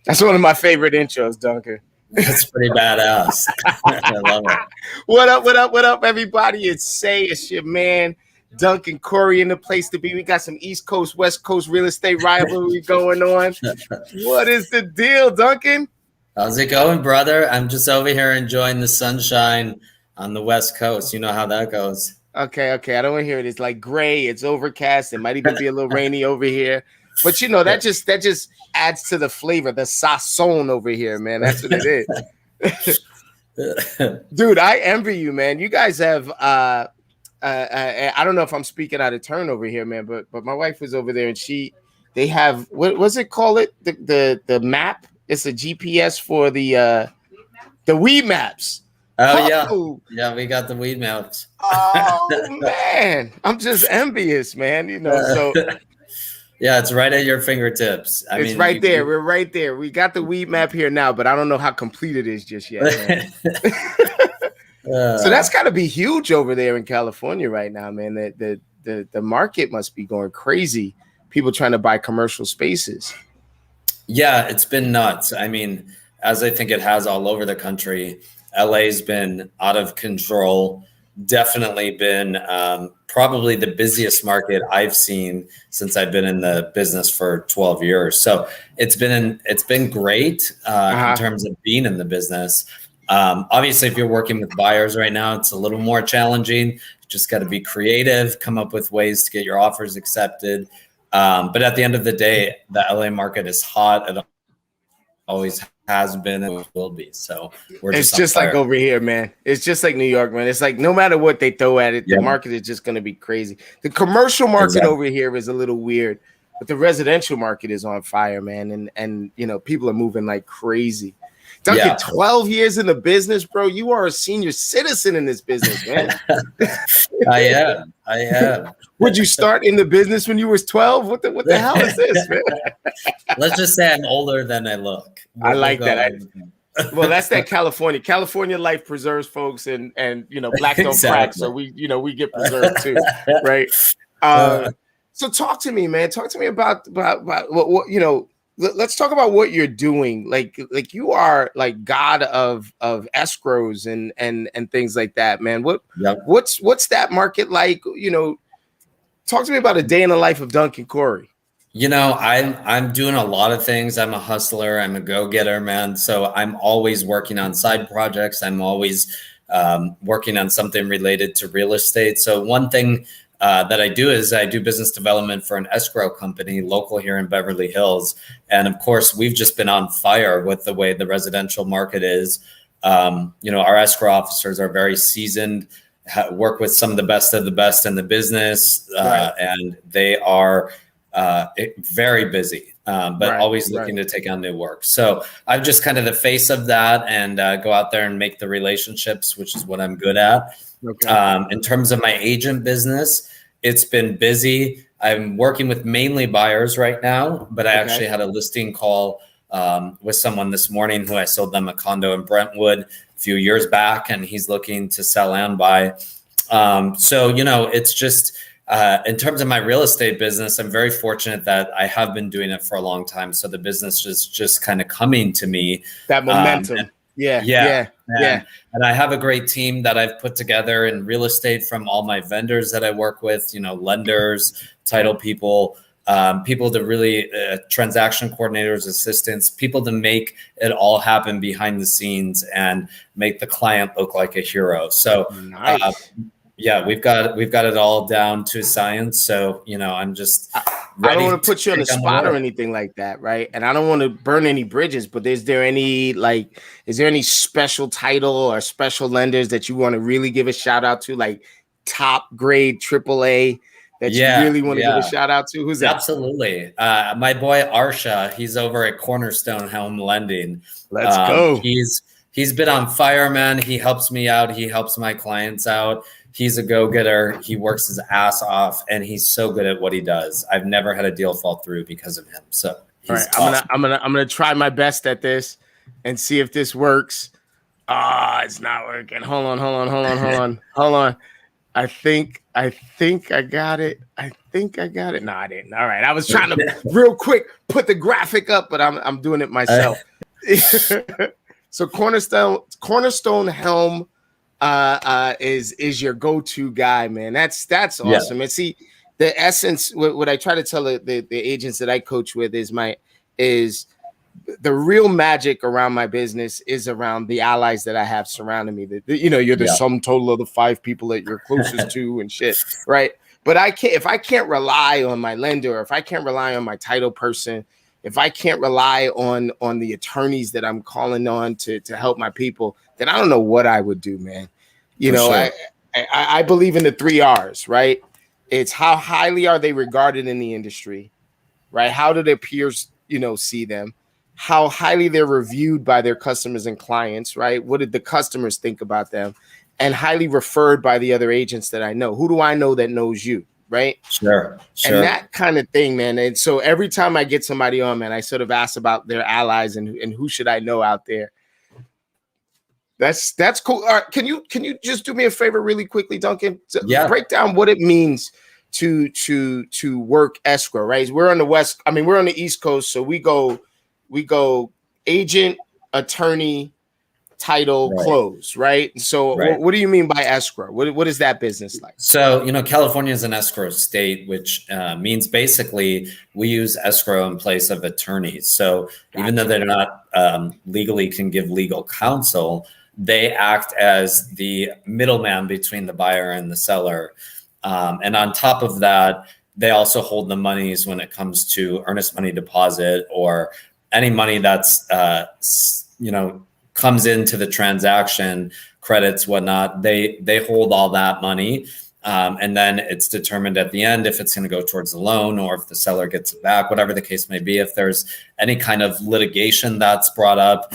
That's one of my favorite intros, Duncan. That's pretty badass. I love it. What up, what up, what up, everybody? It's your man, Duncan Cory, in the place to be. We got some East Coast, West Coast real estate rivalry going on. What is the deal, Duncan? How's it going, brother? I'm just over here enjoying the sunshine on the West Coast. You know how that goes. Okay. I don't want to hear it. It's like gray. It's overcast. It might even be a little rainy over here. But you know, that just adds to the flavor, the sazon over here, man. That's what it is. Dude, I envy you, man. You guys have I don't know if I'm speaking out of turn over here, man, but my wife was over there and they have what's it called? The map. It's a GPS for the weed maps. Oh yeah, we got the weed maps. Oh man, I'm just envious, man. You know, so yeah, it's right at your fingertips. It's right there. We're right there. We got the weed map here now, but I don't know how complete it is just yet. So that's got to be huge over there in California right now, man. The market must be going crazy. People trying to buy commercial spaces. Yeah, it's been nuts. I mean, as I think it has all over the country, LA's been out of control. Definitely been probably the busiest market I've seen since I've been in the business for 12 years. So it's been great in terms of being in the business. Obviously, if you're working with buyers right now, it's a little more challenging. You just got to be creative, come up with ways to get your offers accepted. But at the end of the day, the LA market is hot. It always has been and will be. So it's just like over here, man. It's just like New York, man. It's like no matter what they throw at it, the market is just going to be crazy. The commercial market over here is a little weird, but the residential market is on fire, man. And you know, people are moving like crazy. Duncan, 12 years in the business, bro. You are a senior citizen in this business, man. I am. Would you start in the business when you was 12? What the hell is this, man? Let's just say I'm older than I look. I like that. Well, that's that California. California life preserves folks, and you know, black don't crack, so we get preserved too, right? So talk to me, man. Talk to me about what you know. Let's talk about what you're doing. Like you are like God of escrows and things like that, man. What's that market like? You know, talk to me about a day in the life of Duncan Cory. You know, I'm doing a lot of things. I'm a hustler. I'm a go-getter, man. So I'm always working on side projects. I'm always working on something related to real estate. So one thing that I do is I do business development for an escrow company local here in Beverly Hills. And of course, we've just been on fire with the way the residential market is. You know, our escrow officers are very seasoned, work with some of the best in the business, and they are very busy, but always looking to take on new work. So I'm just kind of the face of that and go out there and make the relationships, which is what I'm good at. Okay. In terms of my agent business, it's been busy. I'm working with mainly buyers right now, but I actually had a listing call with someone this morning who I sold them a condo in Brentwood a few years back, and he's looking to sell and buy. So, you know, it's just in terms of my real estate business, I'm very fortunate that I have been doing it for a long time. So the business is just kind of coming to me. That momentum. And I have a great team that I've put together in real estate from all my vendors that I work with, you know, lenders, title people, people to really transaction coordinators, assistants, people to make it all happen behind the scenes and make the client look like a hero. So yeah, we've got it all down to science. So, you know, I'm just I don't want to put you on the spot or anything like that, right? And I don't want to burn any bridges, but is there any special title or special lenders that you want to really give a shout out to, like top grade AAA that you really want to give a shout out to? Who's that? Absolutely. My boy Arsha, he's over at Cornerstone Home Lending. Let's go. He's been on fire, man. He helps me out. He helps my clients out. He's a go-getter. He works his ass off, and he's so good at what he does. I've never had a deal fall through because of him. So all right, awesome. I'm gonna try my best at this and see if this works. It's not working. Hold on. I think I got it. I think I got it. No, I didn't. All right. I was trying to real quick put the graphic up, but I'm doing it myself. So Cornerstone Helm is your go-to guy, man. That's awesome. Yeah. And see, the essence, what I try to tell the agents that I coach with is the real magic around my business is around the allies that I have surrounding me. That you're the sum total of the 5 people that you're closest to and shit, right? But if I can't rely on my lender, or if I can't rely on my title person, if I can't rely on the attorneys that I'm calling on to help my people, then I don't know what I would do, man. Sure. I believe in the 3 R's, right? It's how highly are they regarded in the industry, right? How do their peers, see them? How highly they're reviewed by their customers and clients, right? What did the customers think about them? And highly referred by the other agents that I know. Who do I know that knows you, right? Sure. And that kind of thing, man. And so every time I get somebody on, man, I sort of ask about their allies and who should I know out there. That's cool. All right, can you just do me a favor really quickly, Duncan? Break down what it means to work escrow, right? We're on the East Coast, so we go agent, attorney, title, close, right? So what do you mean by escrow? What is that business like? So, California is an escrow state, which means basically we use escrow in place of attorneys. So even though they're not legally can give legal counsel, they act as the middleman between the buyer and the seller. And on top of that, they also hold the monies when it comes to earnest money deposit or any money that's, comes into the transaction, credits, whatnot. They hold all that money. And then it's determined at the end if it's going to go towards the loan or if the seller gets it back, whatever the case may be. If there's any kind of litigation that's brought up,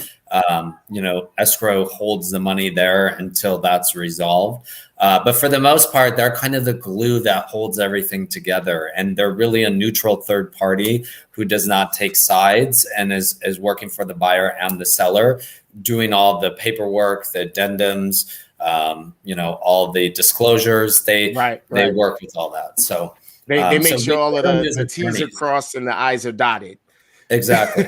escrow holds the money there until that's resolved. But for the most part, they're kind of the glue that holds everything together. And they're really a neutral third party who does not take sides and is working for the buyer and the seller, doing all the paperwork, the addendums, all the disclosures. They work with all that. So they make sure all of the T's are crossed and the I's are dotted. Exactly.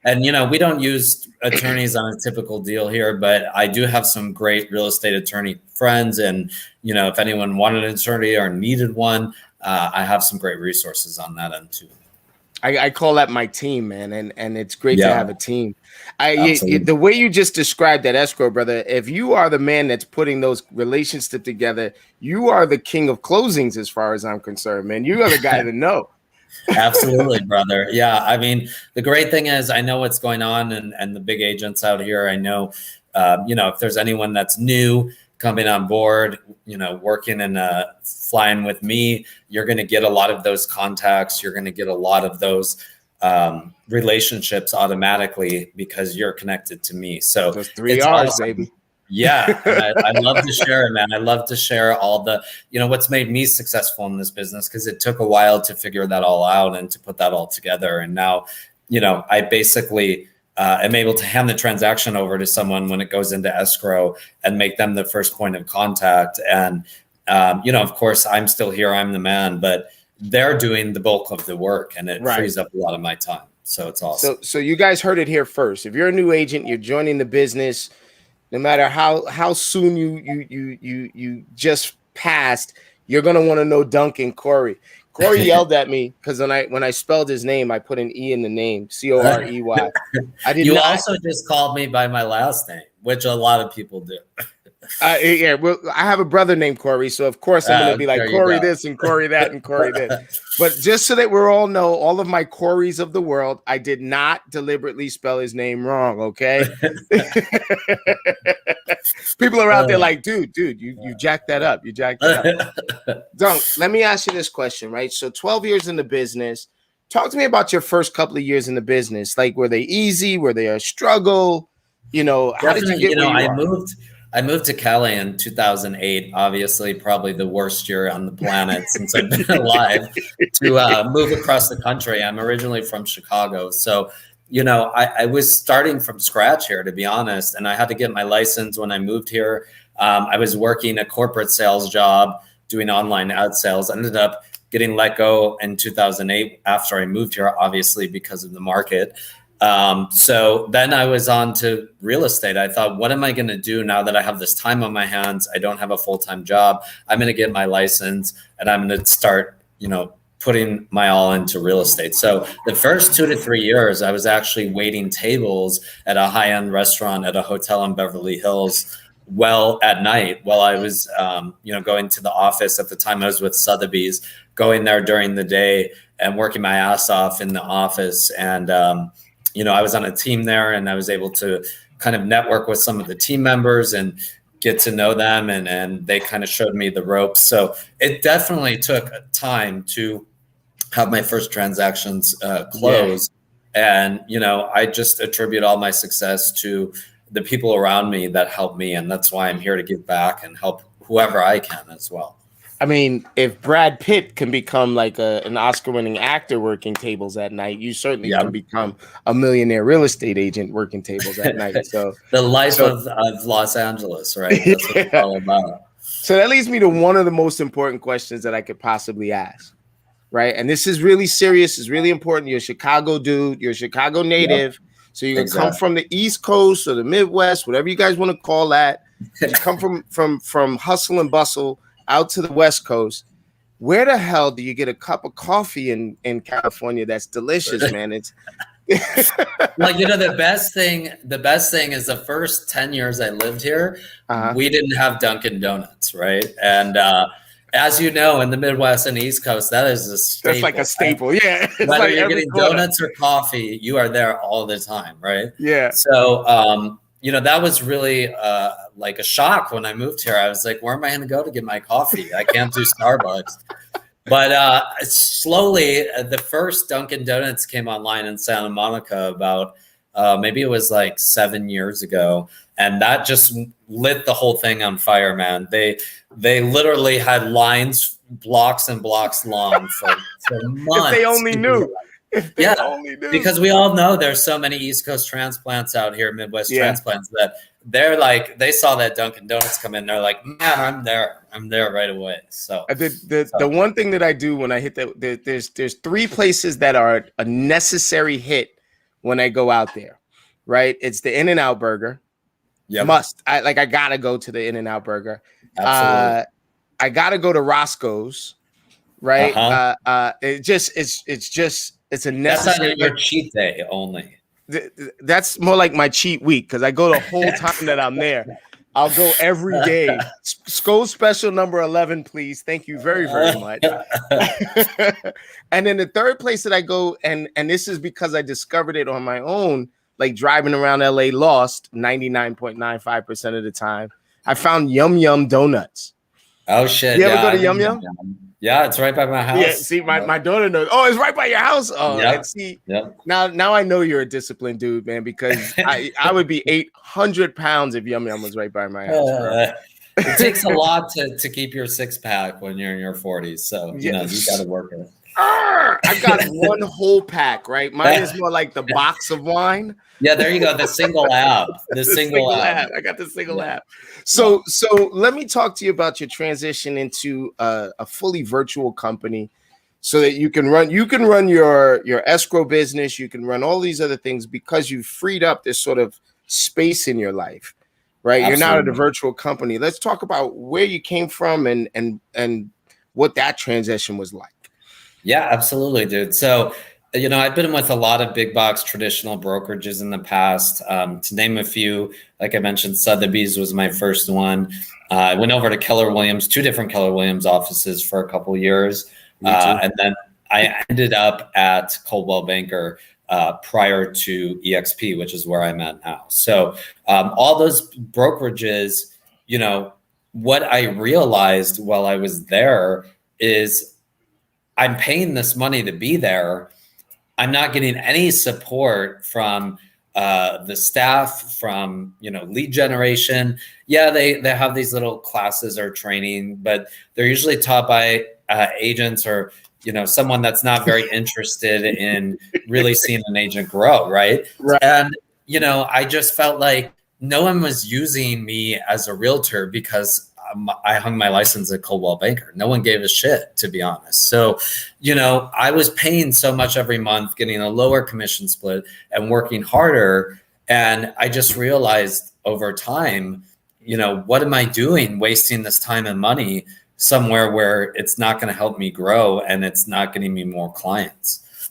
And we don't use attorneys on a typical deal here, but I do have some great real estate attorney friends. And, if anyone wanted an attorney or needed one, I have some great resources on that end too. I call that my team, man. And it's great to have a team. The way you just described that escrow, brother, if you are the man that's putting those relationships together, you are the king of closings as far as I'm concerned, man. You are the guy to know. Absolutely, brother. Yeah. I mean, the great thing is I know what's going on and the big agents out here. I know, if there's anyone that's new coming on board, working and flying with me, you're going to get a lot of those contacts. You're going to get a lot of those relationships automatically because you're connected to me. So those 3 R's, awesome. Baby. Yeah. I love to share it, man. I love to share all the, what's made me successful in this business, because it took a while to figure that all out and to put that all together. And now, I basically am able to hand the transaction over to someone when it goes into escrow and make them the first point of contact. And, of course, I'm still here. I'm the man, but they're doing the bulk of the work, and it frees up a lot of my time. So it's awesome. So you guys heard it here first. If you're a new agent, you're joining the business, no matter how soon you just passed, you're gonna want to know Duncan Cory. Cory yelled at me because when I spelled his name, I put an E in the name, Corey. You also just called me by my last name, which a lot of people do. Yeah, well, I have a brother named Cory, so of course I'm going to be like Cory this and Cory that and Cory this. But just so that we all know, all of my Corys of the world, I did not deliberately spell his name wrong, okay? People are out there like, dude, you jacked that up. You jacked that up. Dunk, let me ask you this question, right? So 12 years in the business. Talk to me about your first couple of years in the business. Like, were they easy? Were they a struggle? How did you get where you are? I moved to Cali in 2008, obviously probably the worst year on the planet since I've been alive, to move across the country. I'm originally from Chicago. So, I was starting from scratch here, to be honest, and I had to get my license when I moved here. I was working a corporate sales job, doing online ad sales. Ended up getting let go in 2008 after I moved here, obviously because of the market. So then I was on to real estate. I thought, what am I going to do now that I have this time on my hands? I don't have a full-time job. I'm going to get my license and I'm going to start, putting my all into real estate. So the first 2 to 3 years, I was actually waiting tables at a high-end restaurant at a hotel in Beverly Hills at night while I was, going to the office. At the time I was with Sotheby's, going there during the day and working my ass off in the office. And, I was on a team there and I was able to kind of network with some of the team members and get to know them. And they kind of showed me the ropes. So it definitely took time to have my first transactions close. Yeah. And, I just attribute all my success to the people around me that helped me. And that's why I'm here to give back and help whoever I can as well. I mean, if Brad Pitt can become like an Oscar-winning actor working tables at night, you certainly can become a millionaire real estate agent working tables at night. So the life of Los Angeles, right? That's what it's all about. So that leads me to one of the most important questions that I could possibly ask, right? And this is really serious. It's really important. You're a Chicago dude. You're a Chicago native. Yep. So you can come from the East Coast or the Midwest, whatever you guys want to call that. You come from hustle and bustle out to the West Coast. Where the hell do you get a cup of coffee in California that's delicious, man? It's like, the best thing is the first 10 years I lived here, we didn't have Dunkin' Donuts, right? And as you know, in the Midwest and East Coast, that is a staple. That's like a staple, right? Yeah. It's whether like you're getting donuts or coffee, you are there all the time, right? Yeah. So, that was really like a shock when I moved here. I was like, where am I going to go to get my coffee? I can't do Starbucks. But slowly, the first Dunkin' Donuts came online in Santa Monica about maybe it was like 7 years ago. And that just lit the whole thing on fire, man. They literally had lines blocks and blocks long for months. If they only knew. Because we all know there's so many East Coast transplants out here, Midwest transplants, that they're like, they saw that Dunkin' Donuts come in, they're like, man, I'm there right away. So the one thing that I do when I hit that, there's 3 places that are a necessary hit when I go out there, right? It's the In-N-Out Burger. Yep. I gotta go to the In-N-Out Burger. Absolutely. I gotta go to Roscoe's, right? It's a necessary. That's on your cheat day only. That's more like my cheat week because I go the whole time that I'm there. I'll go every day. Skull special number 11, please. Thank you very, very much. And then the third place that I go, and this is because I discovered it on my own, like driving around LA lost 99.95% of the time. I found Yum Yum Donuts. Oh shit! You ever go to Yum Yum? Yeah, it's right by my house. Yeah, see, my daughter knows. Oh, it's right by your house. Oh, and see, now I know you're a disciplined dude, man, because I would be 800 pounds if Yum Yum was right by my house. It takes a lot to keep your 6-pack when you're in your 40s. So, you got to work it. I got one whole pack, right? Mine is more like the box of wine. Yeah, there you go. The single app. The single app. I got the single app. So let me talk to you about your transition into a fully virtual company, so that you can run your escrow business, you can run all these other things because you freed up this sort of space in your life, right? Absolutely. You're now at a virtual company. Let's talk about where you came from and what that transition was like. Yeah, absolutely, dude. So, I've been with a lot of big box traditional brokerages in the past. To name a few, like I mentioned, Sotheby's was my first one. I went over to Keller Williams, 2 different Keller Williams offices for a couple of years. And then I ended up at Coldwell Banker prior to EXP, which is where I'm at now. So all those brokerages, what I realized while I was there is I'm paying this money to be there. I'm not getting any support from the staff, from lead generation. Yeah, they have these little classes or training, but they're usually taught by agents or someone that's not very interested in really seeing an agent grow, right? And I just felt like no one was using me as a realtor because I hung my license at Coldwell Banker. No one gave a shit, to be honest. So, I was paying so much every month, getting a lower commission split and working harder. And I just realized over time, what am I doing wasting this time and money somewhere where it's not going to help me grow and it's not getting me more clients?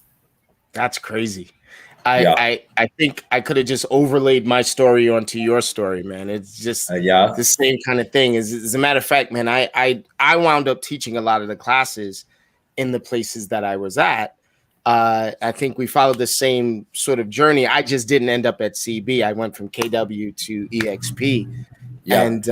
That's crazy. I think I could have just overlaid my story onto your story, man. It's just the same kind of thing. As a matter of fact, man, I wound up teaching a lot of the classes in the places that I was at. I think we followed the same sort of journey. I just didn't end up at CB. I went from KW to EXP. Yeah. And,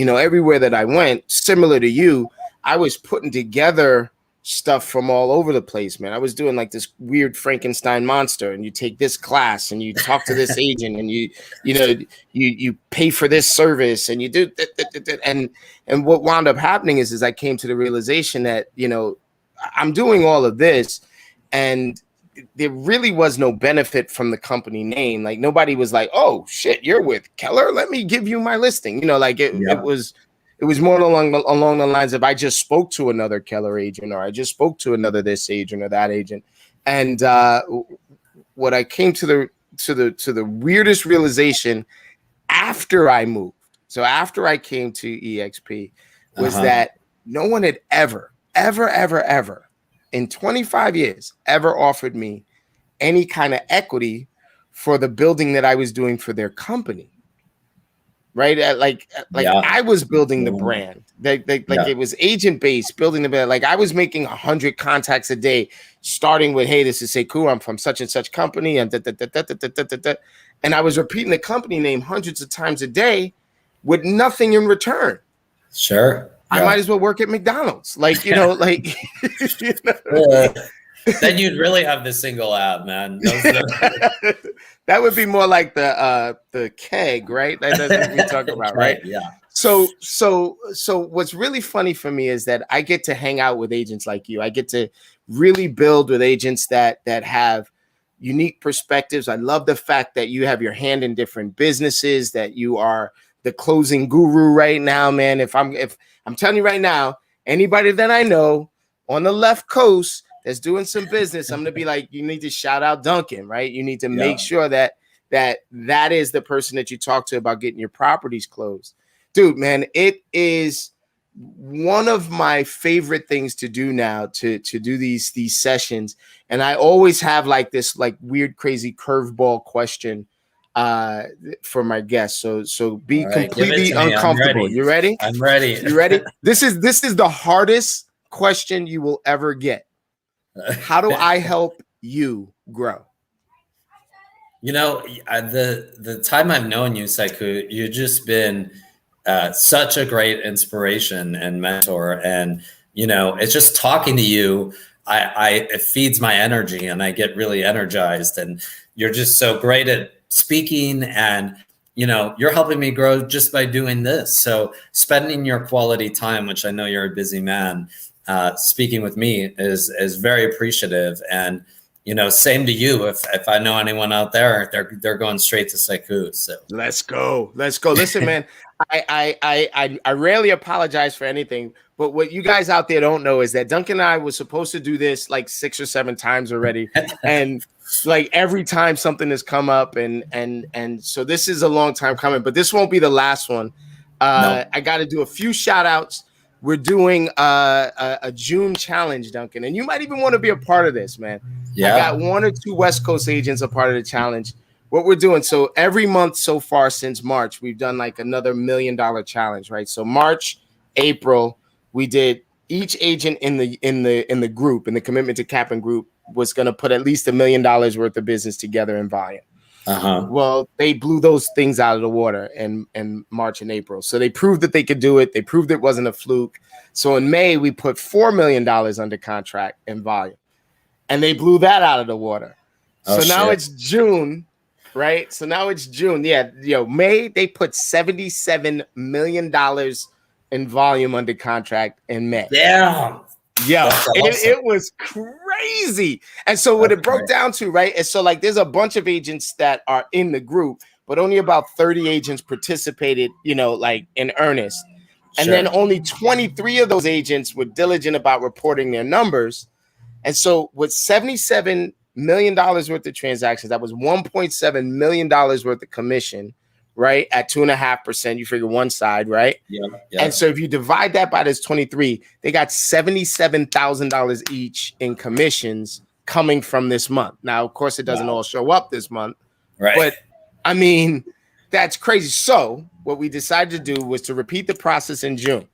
everywhere that I went, similar to you, I was putting together stuff from all over the place, man. I was doing like this weird Frankenstein monster, and you take this class and you talk to this agent and you pay for this service and you do and what wound up happening is I came to the realization that, I'm doing all of this and there really was no benefit from the company name. Like nobody was like, oh shit, you're with Keller, let me give you my listing. It was more along the lines of I just spoke to another Keller agent, or I just spoke to another this agent or that agent. And what I came to the weirdest realization after I moved, so after I came to EXP, was that no one had ever in 25 years ever offered me any kind of equity for the building that I was doing for their company. Right. I was building the brand. It was agent based, building the brand. Like I was making 100 contacts a day, starting with, hey, this is Sekou. I'm from such and such company. And and I was repeating the company name hundreds of times a day with nothing in return. Sure. I might as well work at McDonald's. Then you'd really have the single app, man. That would be more like the keg, right? That's what we talk about, right? Yeah. So what's really funny for me is that I get to hang out with agents like you. I get to really build with agents that have unique perspectives. I love the fact that you have your hand in different businesses, that you are the closing guru right now, man. If I'm telling you right now, anybody that I know on the left coast that's doing some business, I'm going to be like, you need to shout out Duncan, right? You need to make sure that is the person that you talk to about getting your properties closed. Dude, man, it is one of my favorite things to do now to do these sessions. And I always have like this like weird, crazy curveball question for my guests. So be completely uncomfortable. You ready? I'm ready. You ready? This is the hardest question you will ever get. How do I help you grow? The time I've known you, Sekou, you've just been such a great inspiration and mentor. And, it's just talking to you. It feeds my energy and I get really energized. And you're just so great at speaking and, you're helping me grow just by doing this. So spending your quality time, which I know you're a busy man, speaking with me is very appreciative. And, same to you. If I know anyone out there, they're going straight to Sekou. So let's go. Listen, man, I rarely apologize for anything, but what you guys out there don't know is that Duncan and I was supposed to do this like 6 or 7 times already. And like every time something has come up and so this is a long time coming, but this won't be the last one. No. I got to do a few shout outs. We're doing a June challenge, Duncan, and you might even want to be a part of this, man. Yeah. I got 1 or 2 West Coast agents a part of the challenge. What we're doing, so every month so far since March, we've done like another $1 million challenge, right? So March, April, we did each agent in the group, in the Commitment to Cap and group, was going to put at least $1 million worth of business together in volume. Well, they blew those things out of the water in March and April. So they proved that they could do it. They proved it wasn't a fluke. So in May, we put $4 million under contract in volume. And they blew that out of the water. So now it's June, right? So now it's June. Yeah, May, they put $77 million in volume under contract in May. Yeah. Yeah, That's awesome. it was crazy. And so what it broke down to, right, is so like there's a bunch of agents that are in the group, but only about 30 agents participated, you know, like in earnest. And then only 23 of those agents were diligent about reporting their numbers. And so with $77 million worth of transactions, that was $1.7 million worth of commission, right? At 2.5%, you figure one side, right? Yeah. And so if you divide that by this 23, they got $77,000 each in commissions coming from this month. Now, of course, it doesn't all show up this month, right? But I mean, that's crazy. So what we decided to do was to repeat the process in June.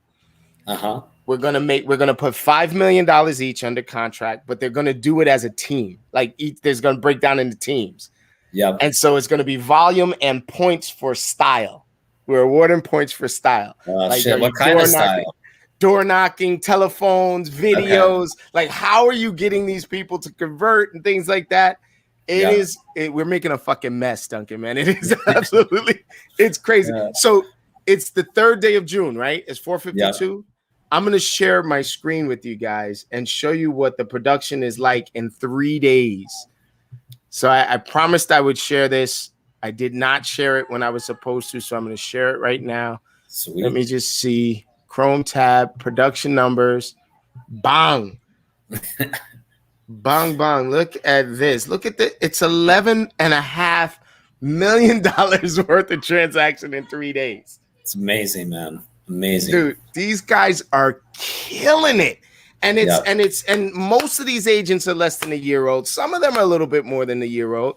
We're gonna put $5 million each under contract, but they're gonna do it as a team. Like there's gonna break down into teams. Yeah. And so it's gonna be volume and points for style. We're awarding points for style. Like shit. What kind of style? Door knocking, telephones, videos. Okay. Like, how are you getting these people to convert and things like that? We're making a fucking mess, Duncan, man. It is absolutely, it's crazy. Yeah. So it's the 3rd day of June, right? It's 4:52. Yeah. I'm going to share my screen with you guys and show you what the production is like in 3 days. So I promised I would share this. I did not share it when I was supposed to, so I'm going to share it right now. Sweet. Let me just see. Chrome tab, production numbers. Bang. Bang, bang. Look at this. Look at it's $11.5 million worth of transaction in 3 days. It's amazing, man. Amazing. Dude, these guys are killing it. And and most of these agents are less than a year old. Some of them are a little bit more than a year old.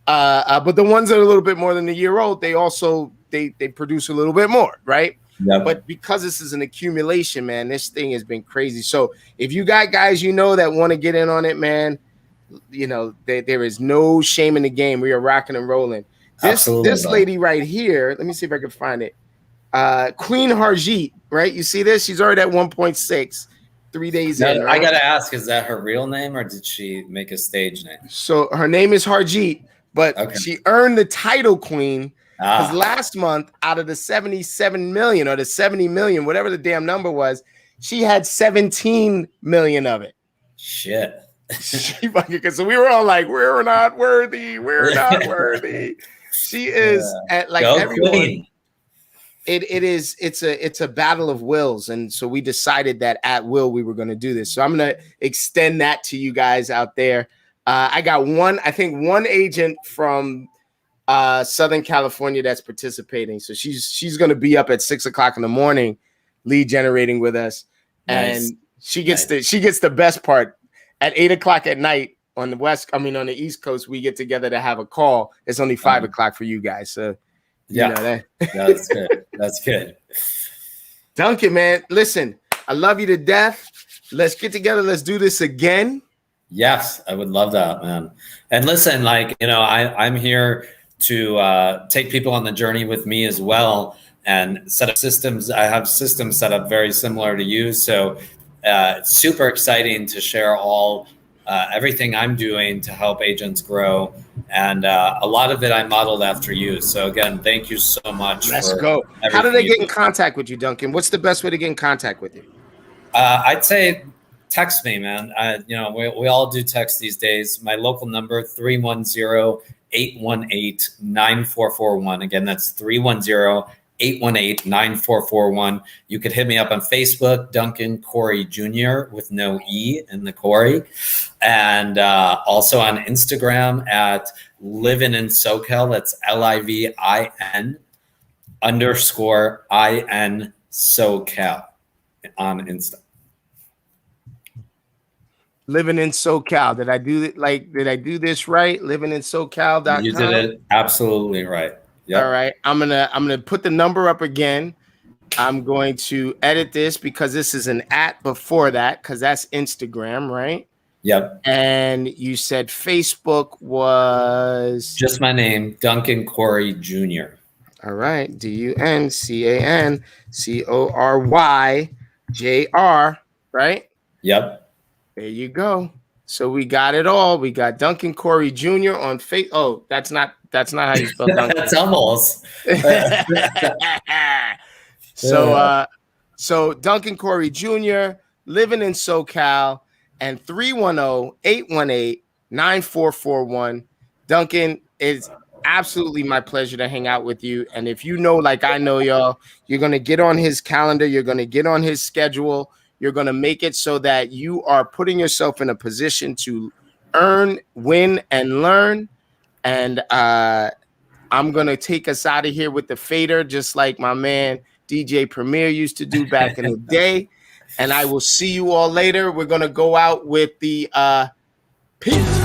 But the ones that are a little bit more than a year old, they also they produce a little bit more, right? Yep. But because this is an accumulation, man, this thing has been crazy. So if you got guys you know that want to get in on it, man, you know, there is no shame in the game. We are rocking and rolling. This lady right here, let me see if I can find it. Queen Harjeet, right? You see this? She's already at 1.6, 3 days in. Right? I gotta ask, is that her real name or did she make a stage name? So her name is Harjeet, but she earned the title queen because last month, out of the 77 million or the 70 million, whatever the damn number was, she had 17 million of it. Shit. So we were all like, we're not worthy. We're not worthy. She is at like everyone. Queen. It's a battle of wills. And so we decided that at will we were going to do this. So I'm going to extend that to you guys out there. I got one agent from Southern California that's participating. So she's going to be up at 6 o'clock in the morning, lead generating with us. Nice. And she gets the best part. At 8 o'clock at night on the East Coast, we get together to have a call. It's only 5 o'clock for you guys. So you know that. That's good. That's good. Duncan, man, listen, I love you to death. Let's get together. Let's do this again. Yes, I would love that, man. And listen, like, you know, I'm here to take people on the journey with me as well and set up systems. I have systems set up very similar to you. So it's super exciting to share everything I'm doing to help agents grow. And a lot of it I modeled after you. So again, thank you so much. Let's go. How do they get in contact with you, Duncan? What's the best way to get in contact with you? I'd say text me, man. You know, we all do text these days. My local number, 310-818-9441. Again, that's 310-818-9441. You could hit me up on Facebook, Duncan Cory Jr. with no E in the Cory. And also on Instagram at Livin' in SoCal. That's LIVIN_IN SoCal on Insta. Living in SoCal. Did I do this right? Living in SoCal.com. You did it absolutely right. Yep. All right. I'm gonna put the number up again. I'm going to edit this because this is an @ before that, because that's Instagram, right? Yep. And you said Facebook was just my name, Duncan Cory Jr. All right. DuncanCoryJr, right? Yep. There you go. So we got it all. We got Duncan Cory Jr. on Facebook. Oh, that's not how you spell Duncan. That's almost. So Duncan Cory Jr. living in SoCal, and 310-818-9441. Duncan, it's absolutely my pleasure to hang out with you. And if you know, like I know y'all, you're going to get on his calendar. You're going to get on his schedule. You're going to make it so that you are putting yourself in a position to earn, win, and learn. And I'm going to take us out of here with the fader, just like my man DJ Premier used to do back in the day. And I will see you all later. We're going to go out with the peace.